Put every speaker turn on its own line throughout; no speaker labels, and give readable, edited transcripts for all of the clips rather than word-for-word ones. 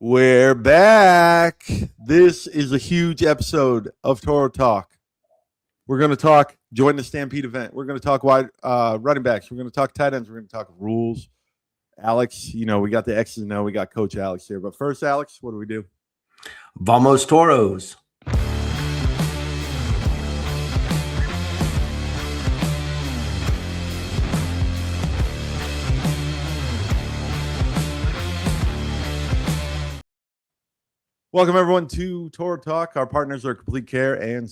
We're back. This is a huge episode of Toro Talk. We're going to talk join the Stampede event. We're going to talk wide running backs. We're going to talk tight ends. We're going to talk rules. Alex, we got the X's and O. We got Coach Alex here. But first, Alex, what do we do?
Vamos Toros.
Welcome, everyone, to Toro Talk. Our partners are Complete Care and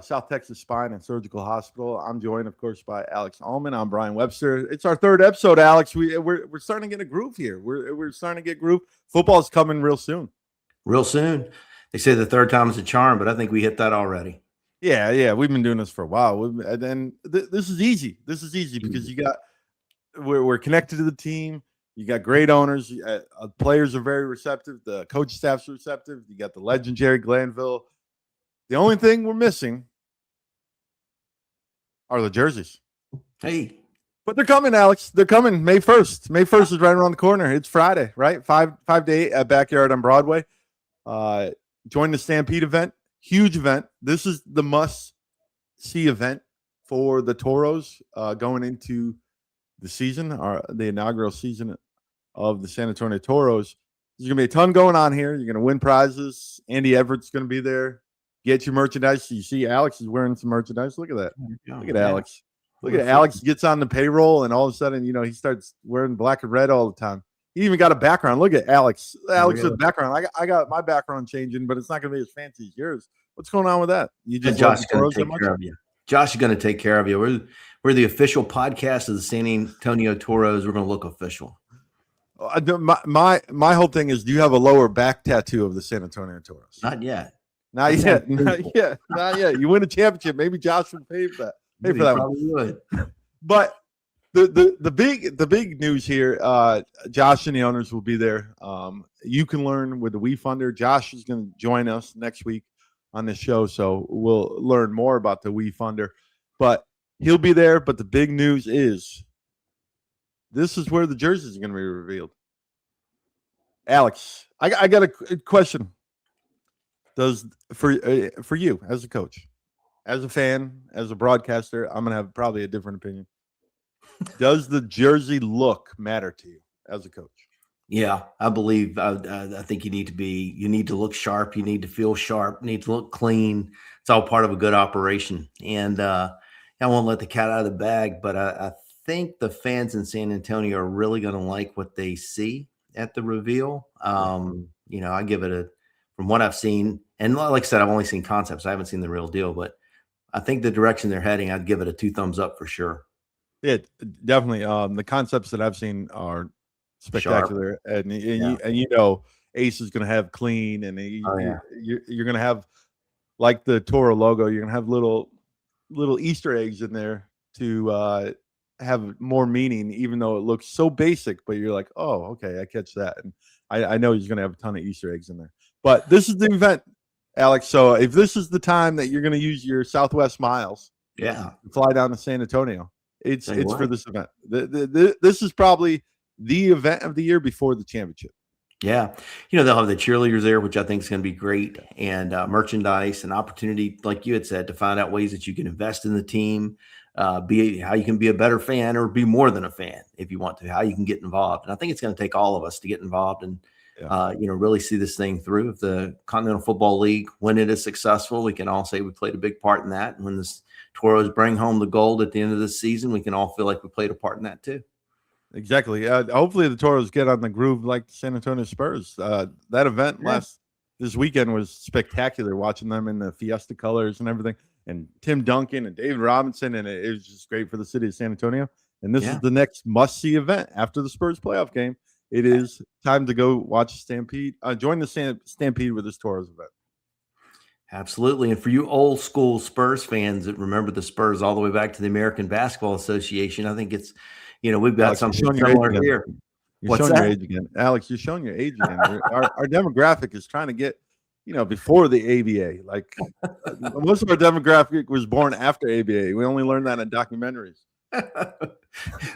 South Texas Spine and Surgical Hospital. I'm joined, of course, by Alex Allman. I'm Brian Webster. It's our third episode, Alex. We're starting to get a groove here. We're starting to get groove. Football's coming real soon.
Real soon. They say the third time is a charm, but I think we hit that already.
Yeah. We've been doing this for a while. And then this is easy. This is easy because we're connected to the team. You got great owners. Players are very receptive. The coach staff's receptive. You got the legendary Glanville. The only thing we're missing are the jerseys.
Hey.
But they're coming, Alex. They're coming May 1st. May 1st is right around the corner. It's Friday, right? 5 to 8 at Backyard on Broadway. Join the Stampede event. Huge event. This is the must-see event for the Toros going into the season, the inaugural season of the San Antonio Toros. There's going to be a ton going on here. You're going to win prizes. Andy Everett's going to be there. Get your merchandise. You see Alex is wearing some merchandise. Look at that. Look at Alex. Look at Alex gets on the payroll, and all of a sudden, he starts wearing black and red all the time. He even got a background. Look at Alex. Alex with background. I got my background changing, but it's not going to be as fancy as yours. What's going on with that? You just
Josh is going to take care of you. Josh is going to take care of you. We're the official podcast of the San Antonio Toros. We're going to look official.
My whole thing is, do you have a lower back tattoo of the San Antonio Toros?
Not yet.
Not yet. You win a championship. Maybe Josh would pay for that. Pay for that
one. Would.
But the big news here, Josh and the owners will be there. You can learn with the WeFunder. Josh is going to join us next week on this show, so we'll learn more about the WeFunder. But he'll be there. But the big news is, this is where the jerseys are going to be revealed. Alex, I got a question. For you as a coach, as a fan, as a broadcaster, I'm going to have probably a different opinion. Does the jersey look matter to you as a coach?
Yeah, I believe. I think you need to look sharp. You need to feel sharp. You need to look clean. It's all part of a good operation. And I won't let the cat out of the bag, but I think the fans in San Antonio are really going to like what they see at the reveal. I give it from what I've seen, and like I said, I've only seen concepts. I haven't seen the real deal, but I think the direction they're heading, I'd give it a 2 thumbs up for sure.
Yeah, definitely. The concepts that I've seen are spectacular, sharp. And Ace is going to have clean, and you're going to have, like the Toro logo, you're going to have little Easter eggs in there to have more meaning, even though it looks so basic. But you're like, oh, okay, I catch that, and I know he's going to have a ton of Easter eggs in there. But this is the event, Alex. So if this is the time that you're going to use your Southwest miles, fly down to San Antonio. It's for this event. This is probably the event of the year before the championship.
Yeah. They'll have the cheerleaders there, which I think is going to be great, and merchandise and opportunity, like you had said, to find out ways that you can invest in the team, how you can be a better fan or be more than a fan if you want to, how you can get involved. And I think it's going to take all of us to get involved and, really see this thing through. If the Continental Football League, when it is successful, we can all say we played a big part in that. And when the Toros bring home the gold at the end of the season, we can all feel like we played a part in that too.
Exactly. Hopefully the Toros get on the groove like the San Antonio Spurs. That event this weekend was spectacular, watching them in the Fiesta colors and everything. And Tim Duncan and David Robinson, and it was just great for the city of San Antonio. And this is the next must-see event after the Spurs playoff game. It is time to go watch Stampede. Join the Stampede with this Toros event.
Absolutely. And for you old school Spurs fans that remember the Spurs all the way back to the American Basketball Association, I think it's, we've got something similar here.
You're showing your age again. Alex, you're showing your age again. Our demographic is trying to get, before the ABA. Like most of our demographic was born after ABA. We only learned that in documentaries.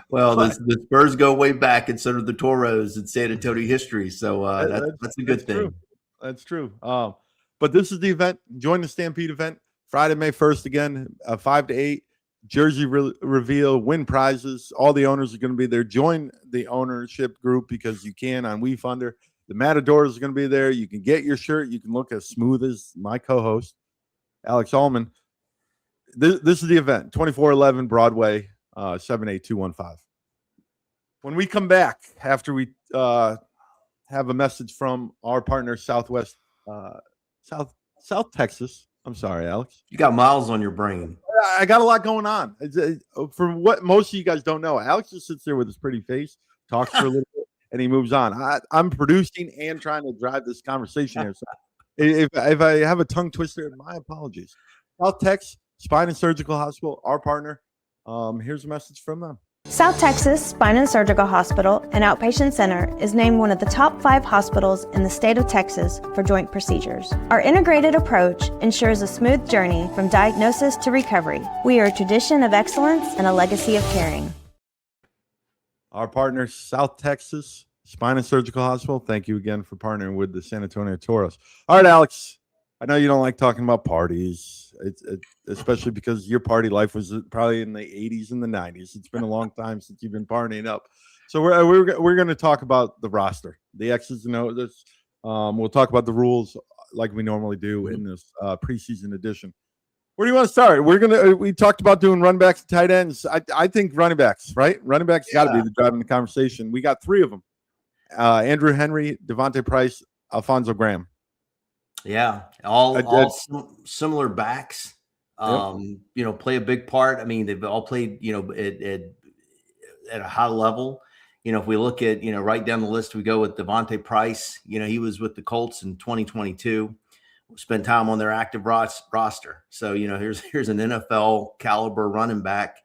Well,
But
the Spurs go way back, and so do the Toros in San Antonio history. So that's a
that's
good
true.
thing.
That's true. But this is the event. Join the Stampede event Friday, May 1st again, 5 to 8. Jersey reveal, win prizes. All the owners are going to be there. Join the ownership group because you can on WeFunder. The Matadors are going to be there. You can get your shirt. You can look as smooth as my co-host, Alex Allman. This is the event, 2411 Broadway, 78215. When we come back, after we have a message from our partner, Southwest, South Texas. I'm sorry, Alex.
You got miles on your brain.
I got a lot going on. For what most of you guys don't know, Alex just sits there with his pretty face, talks for a little bit, and he moves on. I'm producing and trying to drive this conversation here. So if I have a tongue twister, my apologies. South Tex Spine and Surgical Hospital, our partner. Here's a message from them.
South Texas Spine and Surgical Hospital and Outpatient Center is named one of the top 5 hospitals in the state of Texas for joint procedures. Our integrated approach ensures a smooth journey from diagnosis to recovery. We are a tradition of excellence and a legacy of caring.
Our partner, South Texas Spine and Surgical Hospital. Thank you again for partnering with the San Antonio Toros. All right, Alex. I know you don't like talking about parties, especially because your party life was probably in the 80s and the 90s. It's been a long time since you've been partying up. So we're going to talk about the roster, the X's and O's. We'll talk about the rules like we normally do in this preseason edition. Where do you want to start? We talked about doing run backs and tight ends. I think running backs, right? Running backs got to be the driving the conversation. We got 3 of them: Andrew Henry, Devontae Price, Alfonso Graham.
Yeah, all similar backs. Play a big part. I mean, they've all played, at a high level. If we look at, right down the list, we go with Devontae Price. He was with the Colts in 2022. Spent time on their active roster. So, here's an NFL caliber running back,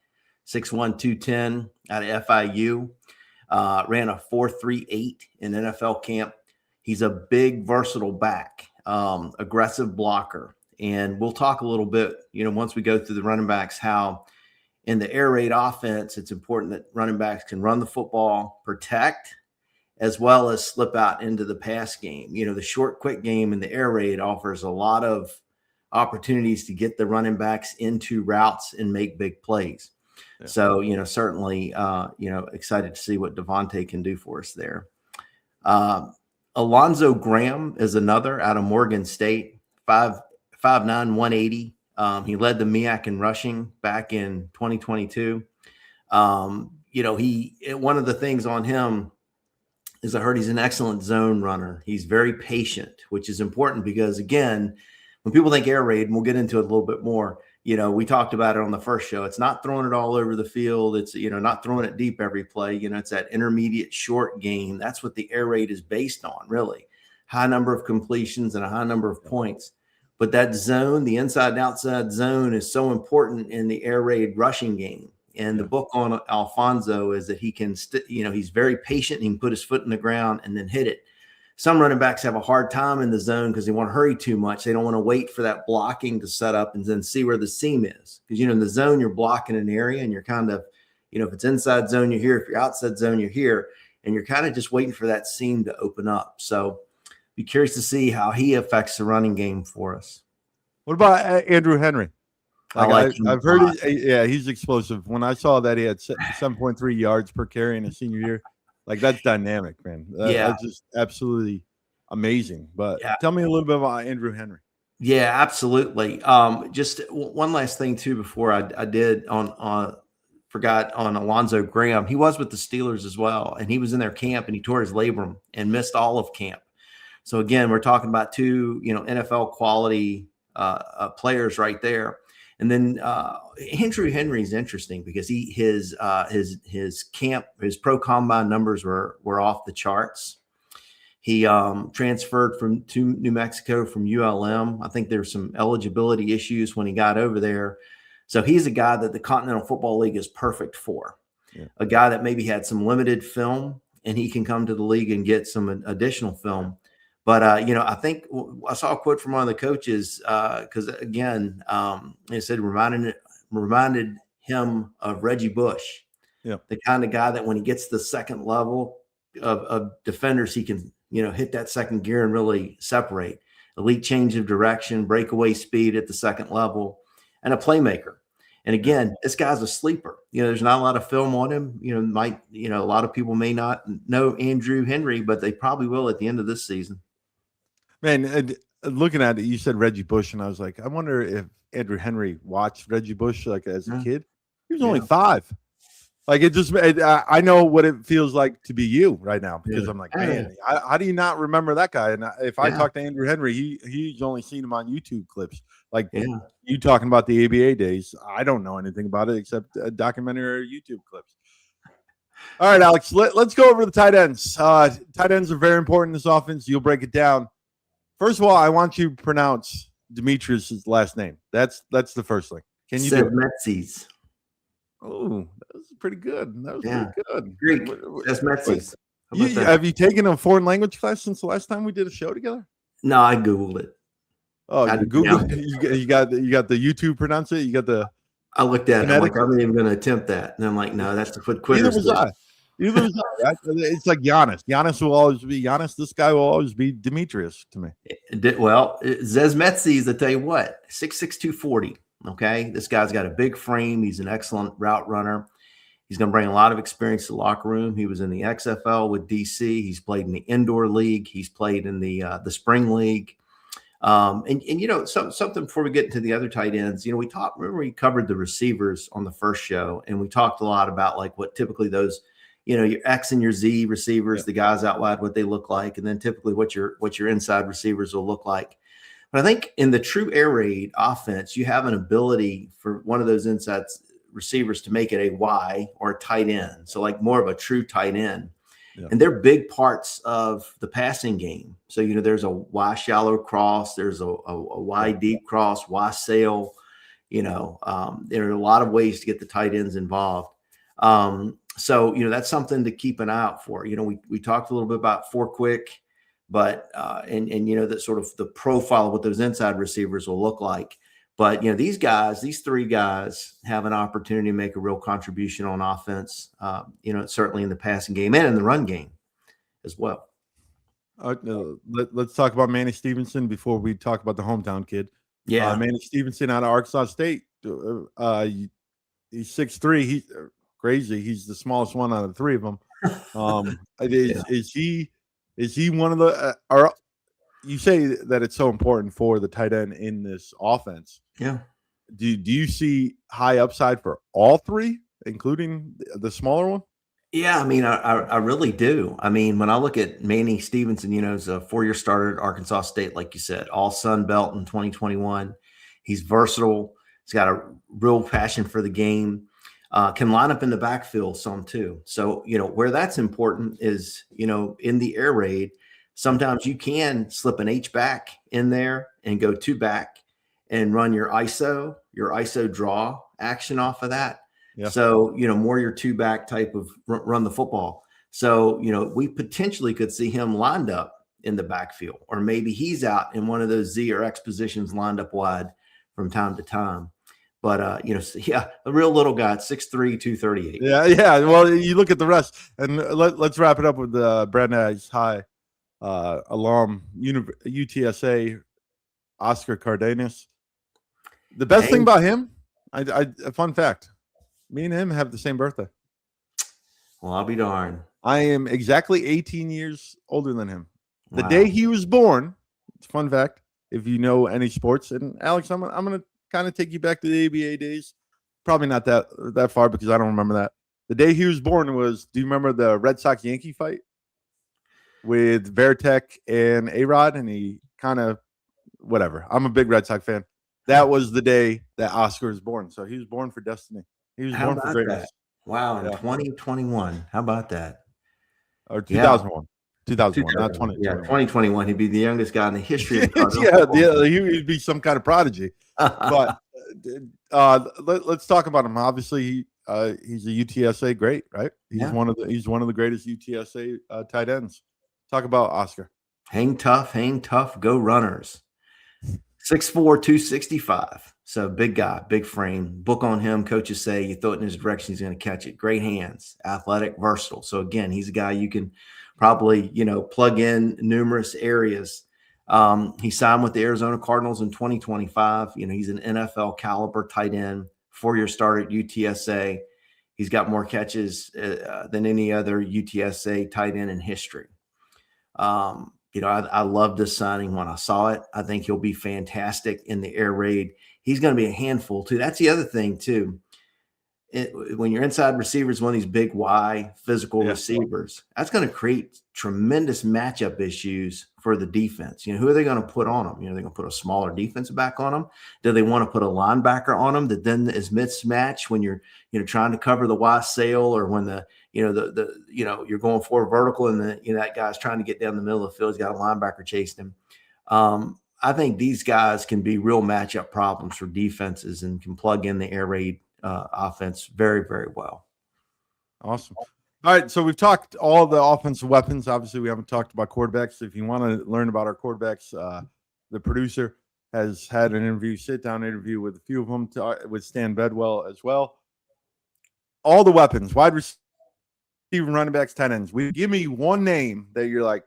6'1", 210 out of FIU. Ran a 4.38 in NFL camp. He's a big, versatile back. Aggressive blocker. And we'll talk a little bit, once we go through the running backs, how in the air raid offense, it's important that running backs can run the football, protect, as well as slip out into the pass game. The short, quick game in the air raid offers a lot of opportunities to get the running backs into routes and make big plays. Yeah. So, certainly, excited to see what Devontae can do for us there. Alonzo Graham is another out of Morgan State, 5'9", 180. He led the MEAC in rushing back in 2022. One of the things on him is I heard he's an excellent zone runner. He's very patient, which is important because, again, when people think air raid, and we'll get into it a little bit more, we talked about it on the first show. It's not throwing it all over the field. It's, not throwing it deep every play. It's that intermediate short game. That's what the air raid is based on, really. High number of completions and a high number of points. But that zone, the inside and outside zone, is so important in the air raid rushing game. And the book on Alfonso is that he can, he's very patient. He can put his foot in the ground and then hit it. Some running backs have a hard time in the zone because they want to hurry too much. They don't want to wait for that blocking to set up and then see where the seam is. Because, in the zone, you're blocking an area and you're kind of, if it's inside zone, you're here. If you're outside zone, you're here. And you're kind of just waiting for that seam to open up. So be curious to see how he affects the running game for us.
What about Andrew Henry? I've heard he's explosive. When I saw that he had 7.3 yards per carry in his senior year, that's dynamic, man. That's just absolutely amazing. But tell me a little bit about Andrew Henry.
Yeah, absolutely. Just one last thing too before I forgot on Alonzo Graham. He was with the Steelers as well, and he was in their camp and he tore his labrum and missed all of camp. So again, we're talking about 2 NFL quality players right there. And then Andrew Henry is interesting because his camp, his pro combine numbers were off the charts. He transferred to New Mexico from ULM. I think there's some eligibility issues when he got over there. So he's a guy that the Continental Football League is perfect for. Yeah. A guy that maybe had some limited film and he can come to the league and get some additional film. But, I think I saw a quote from one of the coaches because, again, he said reminded him of Reggie Bush.
Yeah.
The kind of guy that when he gets to the second level of defenders, he can, hit that second gear and really separate. Elite change of direction, breakaway speed at the second level, and a playmaker. And again, this guy's a sleeper. There's not a lot of film on him. A lot of people may not know Andrew Henry, but they probably will at the end of this season.
Man, looking at it, you said Reggie Bush, and I was like, I wonder if Andrew Henry watched Reggie Bush like as a kid. He was only 5. Like I know what it feels like to be you right now because I'm like, man, how do you not remember that guy? And if I talk to Andrew Henry, he's only seen him on YouTube clips. Like you talking about the ABA days. I don't know anything about it except a documentary or YouTube clips. All right, Alex, let's go over the tight ends. Tight ends are very important in this offense. You'll break it down. First of all, I want you to pronounce Demetrius' last name. That's the first thing. Can you do it?
Metzis.
Oh, that was pretty good. That was pretty good.
Greek. That's Metzis.
Have you taken a foreign language class since the last time we did a show together?
No, I Googled it.
Oh, you Googled it. You got the YouTube pronounce it. You got the.
I looked at it. I'm like, I'm not even going to attempt that. And I'm like, no, that's the foot quitter.
Either was I. Right? It's like Giannis. Giannis will always be Giannis. This guy will always be Demetrius to me.
Well, Zez Metzis, I tell you what, 6'6", 240. Okay, this guy's got a big frame. He's an excellent route runner. He's going to bring a lot of experience to the locker room. He was in the XFL with DC. He's played in the indoor league. He's played in the spring league. Something before we get into the other tight ends, remember we covered the receivers on the first show, and we talked a lot about like what typically those, your X and your Z receivers, the guys out wide, what they look like, and then typically what your inside receivers will look like. But I think in the true air raid offense, you have an ability for one of those inside receivers to make it a Y or a tight end. So like more of a true tight end. Yeah. And they're big parts of the passing game. So, there's a Y shallow cross, there's a Y deep cross, Y sail, there are a lot of ways to get the tight ends involved. So, that's something to keep an eye out for. We talked a little bit about 4 quick, but that sort of the profile of what those inside receivers will look like. But these 3 guys have an opportunity to make a real contribution on offense. Certainly in the passing game and in the run game as well.
Let's talk about Manny Stevenson before we talk about the hometown kid.
Yeah,
Manny Stevenson out of Arkansas State. He's 6'3". He's crazy. He's the smallest one out of the 3 of them. Is he one of the? You say that it's so important for the tight end in this offense.
Yeah.
Do you see high upside for all 3, including the smaller one?
Yeah, I mean, I really do. I mean, when I look at Manny Stevenson, he's a 4-year starter at Arkansas State, like you said, all Sun Belt in 2021. He's versatile. He's got a real passion for the game. Can line up in the backfield some too. So, where that's important is, in the air raid, sometimes you can slip an H back in there and go 2 back and run your ISO draw action off of that. Yeah. So, more your 2 back type of run the football. So, we potentially could see him lined up in the backfield, or maybe he's out in one of those Z or X positions lined up wide from time to time. But, a real little guy, 6'3", 238.
Yeah. Well, you look at the rest, and let's wrap it up with Brandeis High alum, UTSA, Oscar Cardenas. The best thing about him, a fun fact, me and him have the same birthday.
Well, I'll be darned.
I am exactly 18 years older than him. The day he was born, it's a fun fact, if you know any sports. And Alex, I'm going to kind of take you back to the ABA days. Probably not that far because I don't remember that. The day he was born was, do you remember the Red Sox-Yankee fight with Veritek and A-Rod? And he kind of, whatever. I'm a big Red Sox fan. That was the day that Oscar was born. So he was born for destiny. He was born for greatness.
That? Wow, in 2021. How about that?
Or 2001. 2001, not 20.
Yeah, 2021. He'd be the youngest guy in the history of Cardinals.
yeah, he'd be some kind of prodigy. But let's talk about him. Obviously, he's a UTSA great, right? He's one of the greatest UTSA tight ends. Talk about Oscar.
Hang tough, go runners. 6'4", 265. So big guy, big frame. Book on him. Coaches say you throw it in his direction, he's going to catch it. Great hands, athletic, versatile. So again, he's a guy you can probably plug in numerous areas. He signed with the Arizona Cardinals in 2025. He's an NFL caliber tight end, 4-year starter at UTSA. He's got more catches than any other UTSA tight end in history. I love this signing when I saw it. I think he'll be fantastic in the air raid. He's going to be a handful too. That's the other thing too. When you're inside receivers, one of these big Y physical receivers, that's going to create tremendous matchup issues for the defense. Who are they going to put on them? They're going to put a smaller defensive back on them. Do they want to put a linebacker on them that then is mismatched when you're trying to cover the Y sail, or when you're going for a vertical and that guy's trying to get down the middle of the field. He's got a linebacker chasing him. I think these guys can be real matchup problems for defenses and can plug in the air raid offense very, very well.
Awesome. All right, so we've talked all the offensive weapons. Obviously, we haven't talked about quarterbacks. If you want to learn about our quarterbacks, the producer has had an sit-down interview with a few of them, with Stan Bedwell as well. All the weapons, wide receiver, running backs, tight ends. Give me one name that you're like,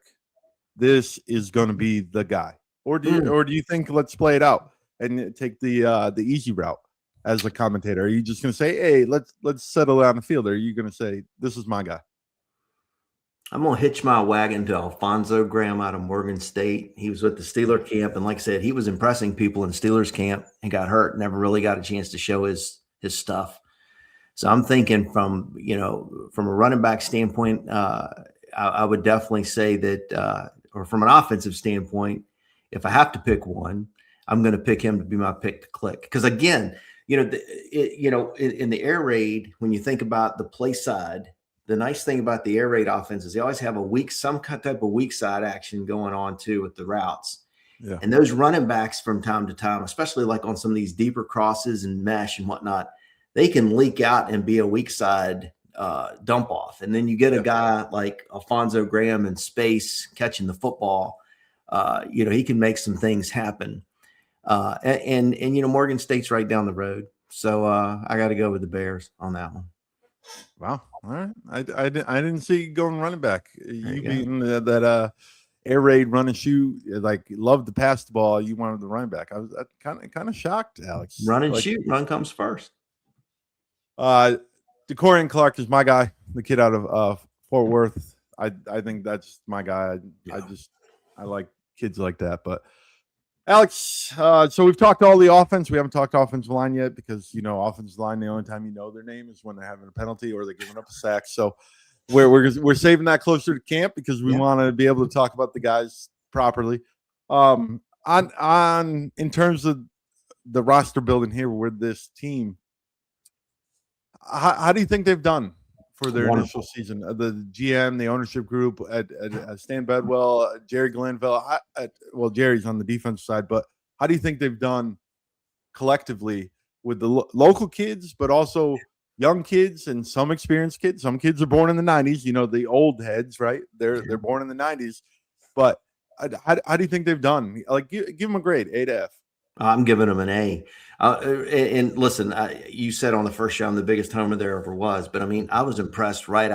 this is going to be the guy. Or do you think let's play it out and take the easy route as a commentator? Are you just going to say, hey, let's settle down the field? Or are you going to say, this is my guy?
I'm going to hitch my wagon to Alfonso Graham out of Morgan State. He was with the Steeler camp, and like I said, he was impressing people in Steelers camp and got hurt, never really got a chance to show his stuff. So I'm thinking from a running back standpoint, I would definitely say that, or from an offensive standpoint, if I have to pick one, I'm going to pick him to be my pick to click. Because again, in the air raid, when you think about the play side, the nice thing about the air raid offense is they always have some type of weak side action going on too with the routes. Yeah. And those running backs from time to time, especially like on some of these deeper crosses and mesh and whatnot, they can leak out and be a weak side dump off. And then you get a guy like Alfonso Graham in space catching the football. He can make some things happen. And Morgan State's right down the road. So I got to go with the Bears on that one.
Wow. All right. I didn't see you going running back. You being that air raid run and shoot, like love to pass the ball. You wanted the running back. I was kind of shocked, Alex.
Run and shoot. Run comes first.
DeCorian Clark is my guy, the kid out of Fort Worth. I think that's my guy. I like kids like that. But Alex, so we've talked all the offense. We haven't talked offensive line yet because offensive line, the only time you know their name is when they're having a penalty or they're giving up a sack. So we're saving that closer to camp because we want to be able to talk about the guys properly. In terms of the roster building here with this team, how do you think they've done for their initial season? The GM, the ownership group, at Stan Bedwell, Jerry Glanville. Jerry's on the defensive side, but how do you think they've done collectively with the local kids, but also young kids and some experienced kids? Some kids are born in the 90s, the old heads, right? They're born in the 90s. But how do you think they've done? Like, give them a grade, A to F.
I'm giving them an A. And listen, you said on the first show I'm the biggest homer there ever was, but I mean, I was impressed right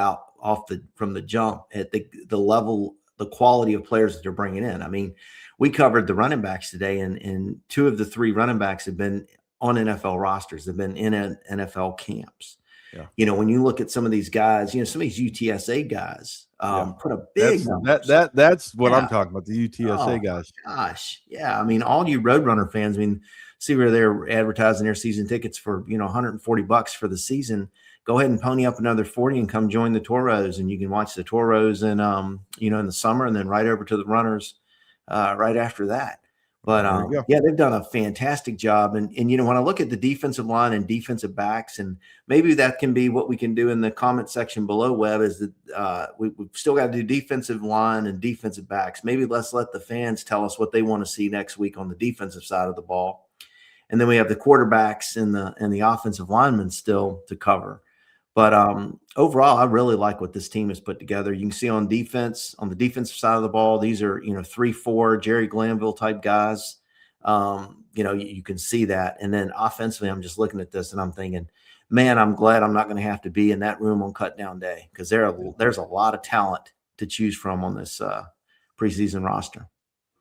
from the jump at the level, the quality of players that they're bringing in. I mean, we covered the running backs today, and 2 of the 3 running backs have been on NFL rosters, have been in NFL camps. Yeah. When you look at some of these guys, some of these UTSA guys put a big
that's what I'm talking about, the UTSA guys.
Gosh. Yeah. I mean, all you Roadrunner fans, see where they're advertising their season tickets for, $140 for the season. Go ahead and pony up another 40 and come join the Toros, and you can watch the Toros in the summer and then right over to the Runners right after that. But they've done a fantastic job. And when I look at the defensive line and defensive backs, and maybe that can be what we can do in the comment section below, Webb, is that we've still got to do defensive line and defensive backs. Maybe let's let the fans tell us what they want to see next week on the defensive side of the ball. And then we have the quarterbacks and the offensive linemen still to cover. But overall, I really like what this team has put together. You can see on the defensive side of the ball, these are 3-4 Jerry Glanville type guys. You can see that. And then offensively, I'm just looking at this and I'm thinking, man, I'm glad I'm not going to have to be in that room on cut down day, because there's a lot of talent to choose from on this preseason roster.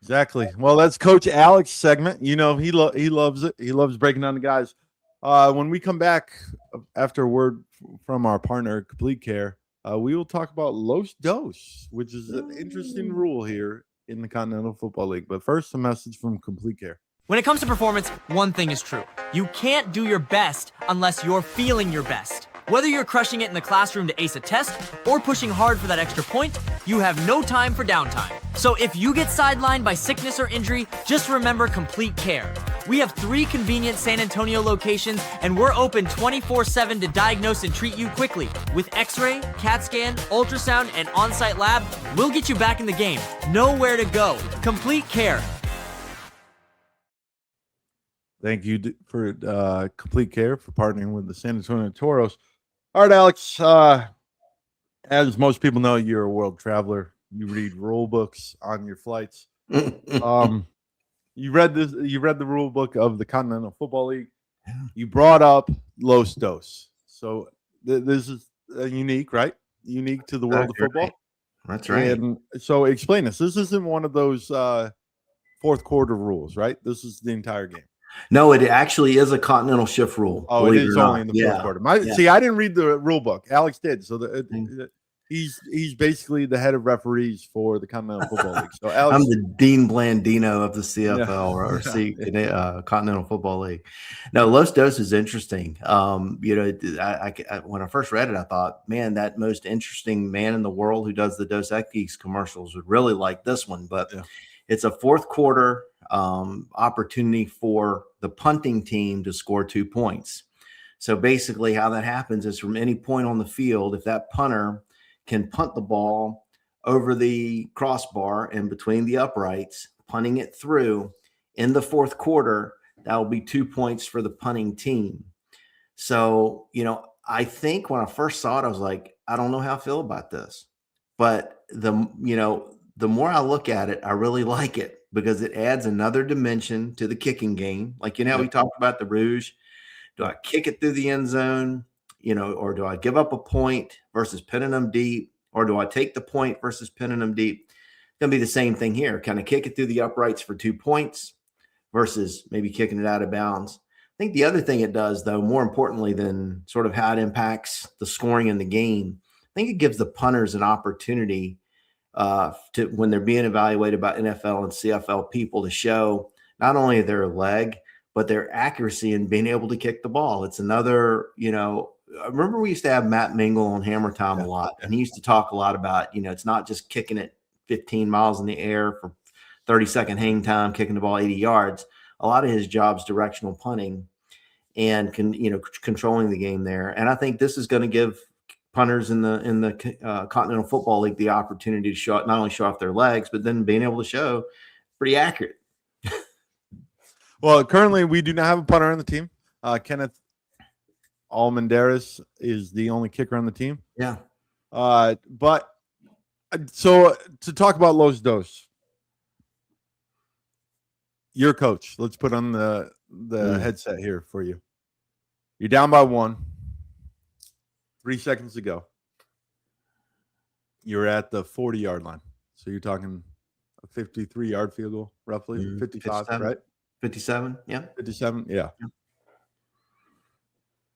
Exactly. Well, that's Coach Alex's segment. He loves it. He loves breaking down the guys. When we come back after a word from our partner, Complete Care, we will talk about Los Dos, which is an interesting rule here in the Continental Football League. But first, a message from Complete Care.
When it comes to performance, one thing is true. You can't do your best unless you're feeling your best. Whether you're crushing it in the classroom to ace a test or pushing hard for that extra point, you have no time for downtime. So if you get sidelined by sickness or injury, just remember Complete Care. We have 3 convenient San Antonio locations, and we're open 24/7 to diagnose and treat you quickly. With X-ray, CAT scan, ultrasound, and on-site lab, we'll get you back in the game. Nowhere to go. Complete Care.
Thank you for Complete Care for partnering with the San Antonio Toros. All right, Alex. As most people know, you're a world traveler. You read rule books on your flights. You read the rule book of the Continental Football League. You brought up Los Dos. So this is unique, right? Unique to the world of football.
Right. That's right.
And so explain this. This isn't one of those fourth quarter rules, right? This is the entire game.
No, it actually is a continental shift rule.
Oh, it is only in the fourth quarter. See, I didn't read the rule book. Alex did. So he's basically the head of referees for the Continental Football League. So Alex,
I'm the Dean Blandino of the CFL or Continental Football League. No, Los Dos is interesting. When I first read it, I thought, man, that most interesting man in the world who does the Dos Equis commercials would really like this one. But it's a fourth quarter opportunity for the punting team to score 2 points. So basically how that happens is from any point on the field, if that punter can punt the ball over the crossbar and between the uprights, punting it through in the fourth quarter, that will be 2 points for the punting team. So, I think when I first saw it, I was like, I don't know how I feel about this. But the more I look at it, I really like it, because it adds another dimension to the kicking game. Like, we talked about the Rouge. Do I kick it through the end zone, or do I give up a point versus pinning them deep, or do I take the point versus pinning them deep? It's going to be the same thing here. Kind of kick it through the uprights for 2 points versus maybe kicking it out of bounds. I think the other thing it does, though, more importantly than sort of how it impacts the scoring in the game, I think it gives the punters an opportunity to, when they're being evaluated by NFL and CFL people, to show not only their leg, but their accuracy in being able to kick the ball. It's another, I remember we used to have Matt Mingle on Hammer Time a lot, and he used to talk a lot about, it's not just kicking it 15 miles in the air for 30-second hang time, kicking the ball 80 yards. A lot of his job's directional punting and controlling the game there. And I think this is going to give punters in the Continental Football League the opportunity to not only show off their legs, but then being able to show pretty accurate.
Well, currently we do not have a punter on the team. Kenneth Almendarez is the only kicker on the team.
Yeah.
But so to talk about Los Dos, your coach, let's put on the headset here for you. You're down by 1. 3 seconds to go. You're at the 40-yard line. So you're talking a 53-yard field goal, roughly 55,
57,
right?
57, yeah.
57, yeah.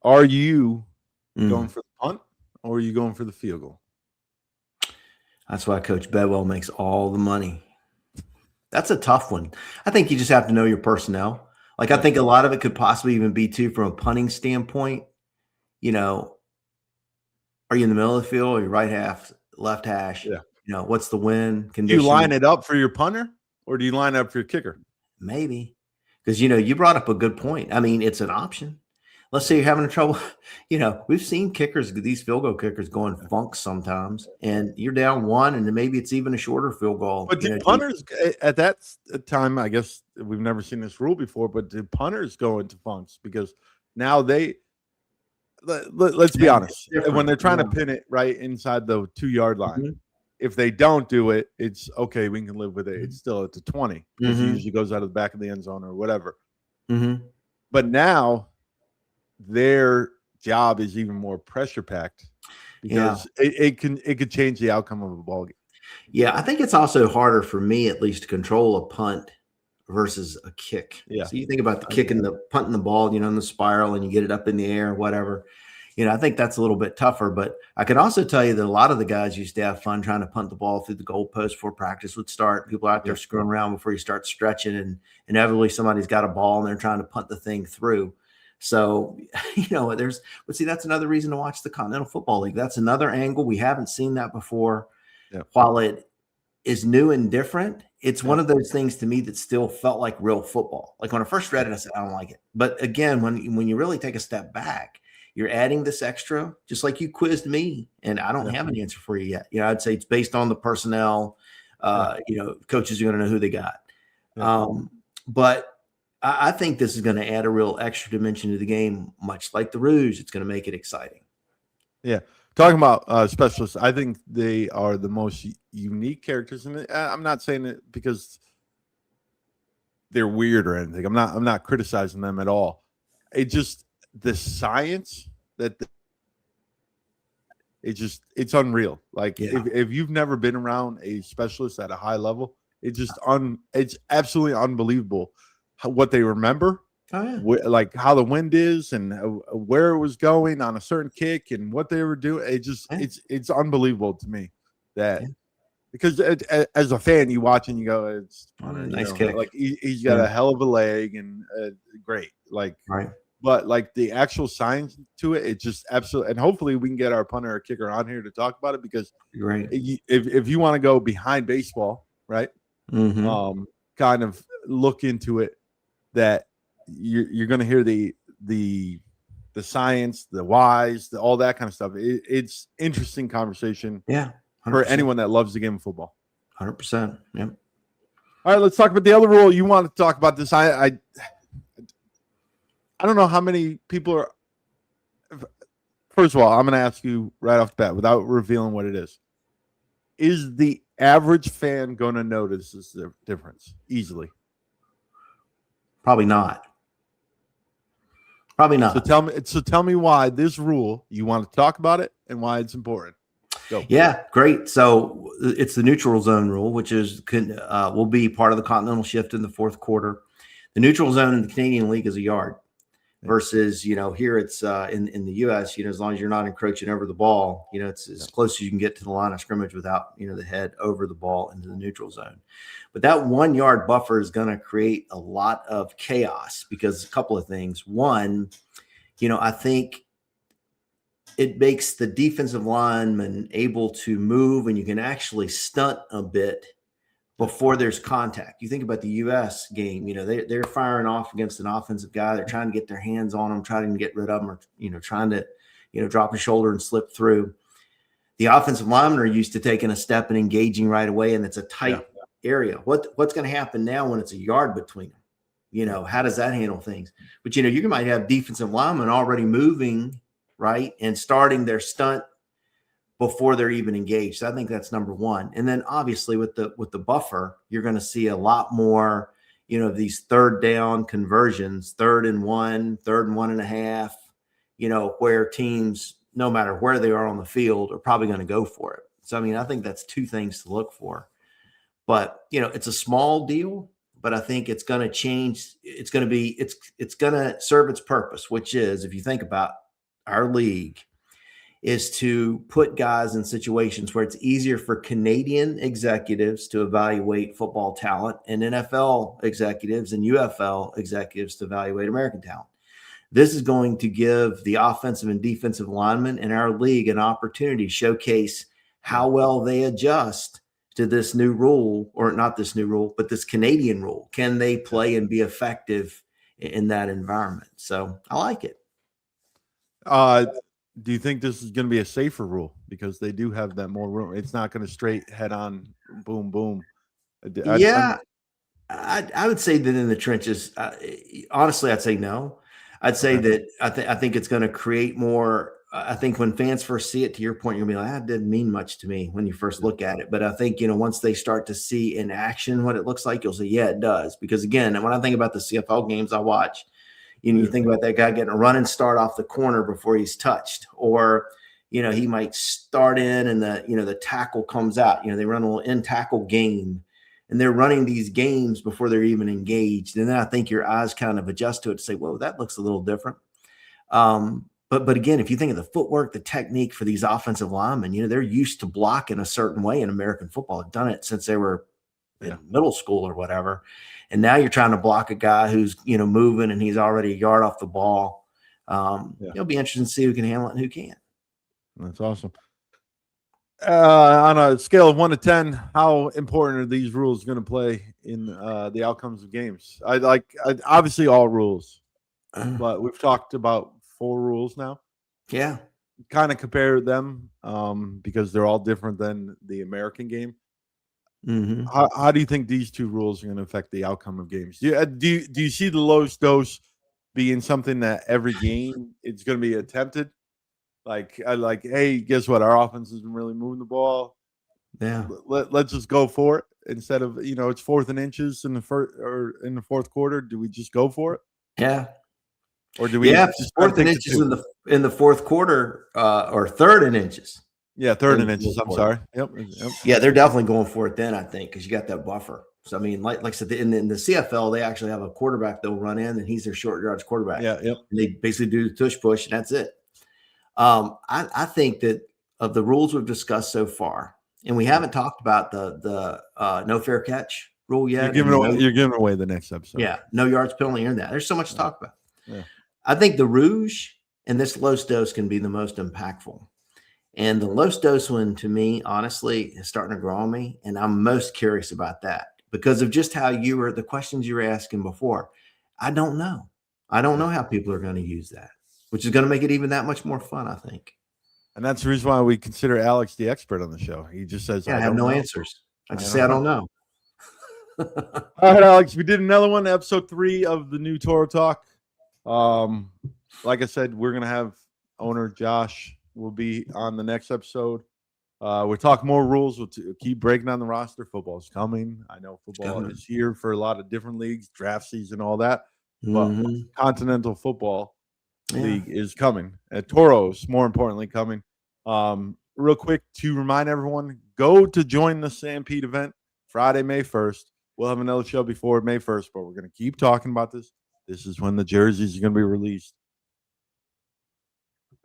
Are you going for the punt, or are you going for the field goal?
That's why Coach Bedwell makes all the money. That's a tough one. I think you just have to know your personnel. Like, I think a lot of it could possibly even be, too, from a punting standpoint. Are you in the middle of the field, or your right half, left hash?
Yeah.
What's the wind condition?
Do you line it up for your punter, or do you line it up for your kicker?
Maybe. Because, you brought up a good point. I mean, it's an option. Let's say you're having trouble. We've seen kickers, these field goal kickers, go in funks sometimes, and you're down 1, and then maybe it's even a shorter field goal.
But do punters at that time, I guess we've never seen this rule before, but do punters go into funks? Because now let's be honest, when they're trying to pin it right inside the 2-yard line, if they don't do it, it's okay. We can live with it. It's still at the 20 because he usually goes out of the back of the end zone or whatever. But now their job is even more pressure packed because it could change the outcome of a ball game.
Yeah, I think it's also harder for me, at least, to control a punt versus a kick.
Yeah.
So you think about the kicking, the punting the ball, in the spiral, and you get it up in the air, whatever. I think that's a little bit tougher. But I can also tell you that a lot of the guys used to have fun trying to punt the ball through the goalpost before practice would start. People out there screwing around before you start stretching, and inevitably somebody's got a ball and they're trying to punt the thing through. So, that's another reason to watch the Continental Football League. That's another angle. We haven't seen that before. Yeah. While it is new and different, it's one of those things to me that still felt like real football. Like when I first read it, I said, I don't like it. But again, when you really take a step back, you're adding this extra, just like you quizzed me, and I don't have an answer for you yet. I'd say it's based on the personnel. Coaches are going to know who they got. But I think this is going to add a real extra dimension to the game, much like the Rouge. It's going to make it exciting.
Yeah. Talking about specialists, I think they are the most unique characters. And I'm not saying it because they're weird or anything. I'm not criticizing them at all. It just the science that it's unreal. Like if you've never been around a specialist at a high level, it's absolutely unbelievable what they remember. Like how the wind is and where it was going on a certain kick and what they were doing. It's unbelievable to me that because as a fan, you watch and you go, it's
nice kick.
Like he's got a hell of a leg and great. Like, but like the actual science to it, it's just absolutely. And hopefully we can get our punter or kicker on here to talk about it because if you want to go behind baseball, right? Kind of look into it that you're going to hear the science, the whys, all that kind of stuff. It's interesting conversation.
Yeah. 100%.
For anyone that loves the game of football.
100%. Yeah.
All right, let's talk about the other rule. You want to talk about this. I don't know how many people are. First of all, I'm going to ask you right off the bat without revealing what it is. Is the average fan going to notice this difference easily?
Probably not. Probably not.
So tell me why this rule, you want to talk about it and why it's important. Go.
Yeah, great. So it's the neutral zone rule, which will be part of the continental shift in the fourth quarter. The neutral zone in the Canadian League is a yard versus, here it's in the U.S., as long as you're not encroaching over the ball, it's as close as you can get to the line of scrimmage without, the head over the ball into the neutral zone. But that 1 yard buffer is going to create a lot of chaos because a couple of things. One, I think it makes the defensive lineman able to move and you can actually stunt a bit before there's contact. You think about the U.S. game, they're firing off against an offensive guy. They're trying to get their hands on them, trying to get rid of them, or, trying to, drop a shoulder and slip through. The offensive linemen are used to taking a step and engaging right away, and it's a tight area. What's going to happen now when it's a yard between them? How does that handle things? But, you might have defensive linemen already moving, right, and starting their stunt before they're even engaged. So I think that's number one. And then obviously with the buffer, you're going to see a lot more, these third down conversions, 3rd and 1, 3rd and 1.5, where teams, no matter where they are on the field, are probably going to go for it. So, I think that's two things to look for. But, it's a small deal, but I think it's going to change. It's going to serve its purpose, which is, if you think about our league, is to put guys in situations where it's easier for Canadian executives to evaluate football talent and NFL executives and UFL executives to evaluate American talent. This is going to give the offensive and defensive linemen in our league an opportunity to showcase how well they adjust to this new rule, or not this new rule, but this Canadian rule. Can they play and be effective in that environment? So I like it.
Do you think this is going to be a safer rule because they do have that more room? It's not going to straight head on, boom, boom.
I would say that in the trenches, honestly, I'd say no. I'd say that I think it's going to create more I think when fans first see it, to your point, you'll be like, that didn't mean much to me when you first look at it. But I think, once they start to see in action what it looks like, you'll say, yeah, it does. Because again, when I think about the CFL games I watch, you think about that guy getting a running start off the corner before he's touched, or, he might start in and the tackle comes out. They run a little in tackle game, and they're running these games before they're even engaged. And then I think your eyes kind of adjust to it to say, whoa, that looks a little different. But again, if you think of the footwork, the technique for these offensive linemen, they're used to blocking a certain way in American football. They've done it since they were in middle school or whatever. And now you're trying to block a guy who's, moving and he's already a yard off the ball. It'll be interesting to see who can handle it and who can't.
That's awesome. On a scale of 1 to 10, how important are these rules going to play in the outcomes of games? Obviously all rules, but we've talked about 4 rules now.
Yeah.
Kind of compare them because they're all different than the American game.
Mm-hmm.
How do you think these 2 rules are going to affect the outcome of games? Do you see the lowest dose being something that every game it's going to be attempted? Hey, guess what? Our offense isn't really moving the ball.
Yeah.
Let's just go for it instead of it's 4th and inches in the first or in the 4th quarter. Do we just go for it?
Yeah.
Or do we?
Yeah, 4th and inches in the 4th quarter or 3rd and inches.
Yeah, 3rd and inches. I'm sorry. Yep.
Yeah, they're definitely going for it then, I think, because you got that buffer. So, I mean, like I said, in the CFL, they actually have a quarterback they'll run in, and he's their short yards quarterback.
Yeah, yep.
And they basically do the tush push, and that's it. I think that of the rules we've discussed so far, and we haven't talked about the no fair catch rule yet.
You're giving away the next episode.
Yeah, no yards penalty in that. There's so much to talk about.
Yeah.
I think the Rouge and this Los Dos can be the most impactful. And the Los Dos one, to me, honestly, is starting to grow on me. And I'm most curious about that because of just how the questions you were asking before. I don't know. I don't know how people are going to use that, which is going to make it even that much more fun, I think.
And that's the reason why we consider Alex the expert on the show. He just says,
I have no answers. I just say, I don't know.
All right, Alex, we did another one, episode 3 of the new Toro Talk. Like I said, we're going to have owner Josh will be on the next episode. We'll talk more rules. We'll keep breaking down the roster. Football's coming. I know football is here for a lot of different leagues, draft season, all that. But Continental Football League is coming. Toros, more importantly, coming. Real quick to remind everyone, go to join the Stampede event Friday, May 1st. We'll have another show before May 1st, but we're going to keep talking about this. This is when the jerseys are going to be released.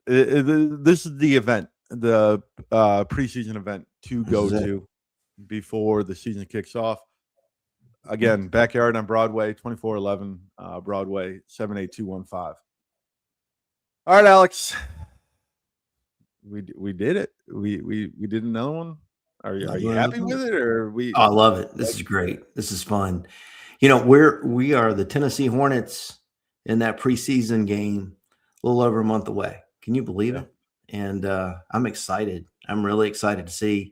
This is the event, the preseason event to go to before the season kicks off. Again, backyard on Broadway, 2411 Broadway, 78215. All right, Alex. We did it. We did another one. Are you happy with it, or we?
Oh, I love it. This is great. This is fun. We are the Tennessee Hornets in that preseason game, a little over a month away. Can you believe it? And I'm excited. I'm really excited to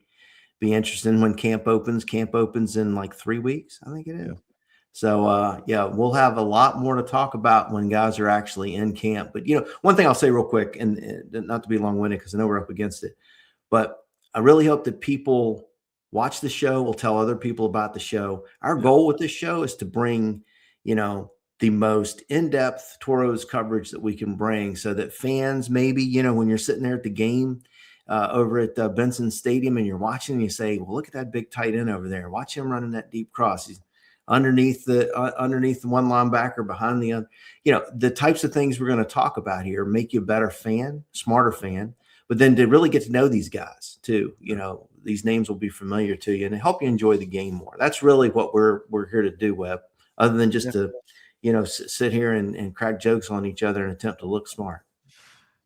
be interested in when camp opens. Camp opens in like 3 weeks, I think it is. Yeah. So, we'll have a lot more to talk about when guys are actually in camp. But, one thing I'll say real quick, and not to be long-winded because I know we're up against it, but I really hope that people watch the show. We'll tell other people about the show. Our goal with this show is to bring, the most in-depth Toros coverage that we can bring so that fans maybe, when you're sitting there at the game over at Benson Stadium and you're watching, you say, well, look at that big tight end over there. Watch him running that deep cross. He's underneath the one linebacker, behind the other. The types of things we're going to talk about here make you a better fan, smarter fan, but then to really get to know these guys too. These names will be familiar to you and help you enjoy the game more. That's really what we're here to do, Webb, other than just to sit here and crack jokes on each other and attempt to look smart.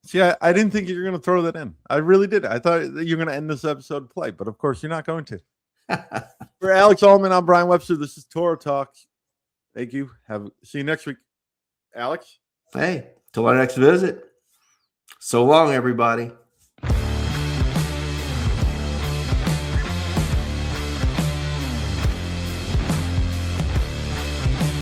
See, I didn't think you were going to throw that in. I really did. I thought you were going to end this episode play, but of course you're not going to. For Alex Allman, I'm Brian Webster. This is Toro Talk. Thank you. See you next week. Alex?
Hey, till our next visit. So long, everybody.